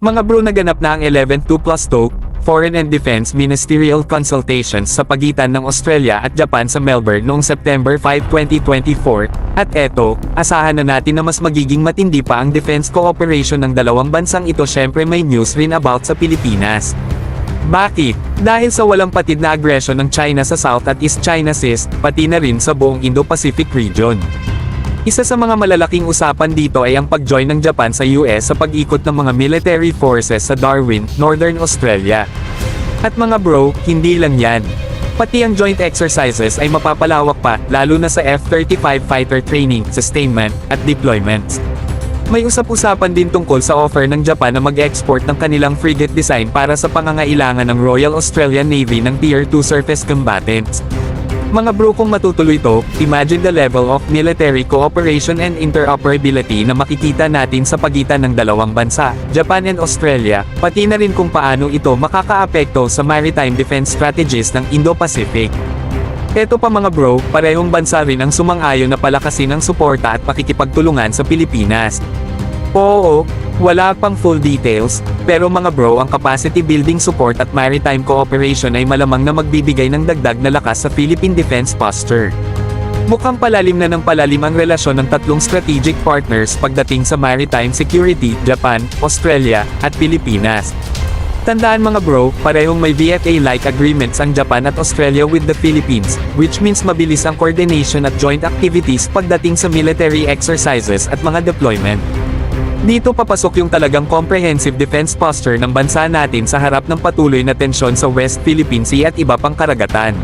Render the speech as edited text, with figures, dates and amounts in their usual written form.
Mga bro, naganap na ang 11th 2+2 Foreign and Defense Ministerial Consultations sa pagitan ng Australia at Japan sa Melbourne noong September 5, 2024, at eto, asahan na natin na mas magiging matindi pa ang defense cooperation ng dalawang bansang ito. Syempre may news rin about sa Pilipinas. Bakit? Dahil sa walang patid na aggression ng China sa South at East China Sea, pati na rin sa buong Indo-Pacific region. Isa sa mga malalaking usapan dito ay ang pag-join ng Japan sa US sa pag-ikot ng mga military forces sa Darwin, Northern Australia. At mga bro, hindi lang yan. Pati ang joint exercises ay mapapalawak pa, lalo na sa F-35 fighter training, sustainment, at deployments. May usap-usapan din tungkol sa offer ng Japan na mag-export ng kanilang frigate design para sa pangangailangan ng Royal Australian Navy ng Tier 2 surface combatants. Mga bro, kung matutuloy ito, imagine the level of military cooperation and interoperability na makikita natin sa pagitan ng dalawang bansa, Japan and Australia, pati na rin kung paano ito makakaapekto sa maritime defense strategies ng Indo-Pacific. Eto pa mga bro, parehong bansa rin ang sumang-ayon na palakasin ang suporta at pakikipagtulungan sa Pilipinas. Oo, wala pang full details, pero mga bro, ang capacity building support at maritime cooperation ay malamang na magbibigay ng dagdag na lakas sa Philippine defense posture. Mukhang palalim na ng palalim ang relasyon ng tatlong strategic partners pagdating sa maritime security, Japan, Australia, at Pilipinas. Tandaan mga bro, parehong may VFA-like agreements ang Japan at Australia with the Philippines, which means mabilis ang coordination at joint activities pagdating sa military exercises at mga deployment. Dito papasok yung talagang comprehensive defense posture ng bansa natin sa harap ng patuloy na tensyon sa West Philippine Sea at iba pang karagatan.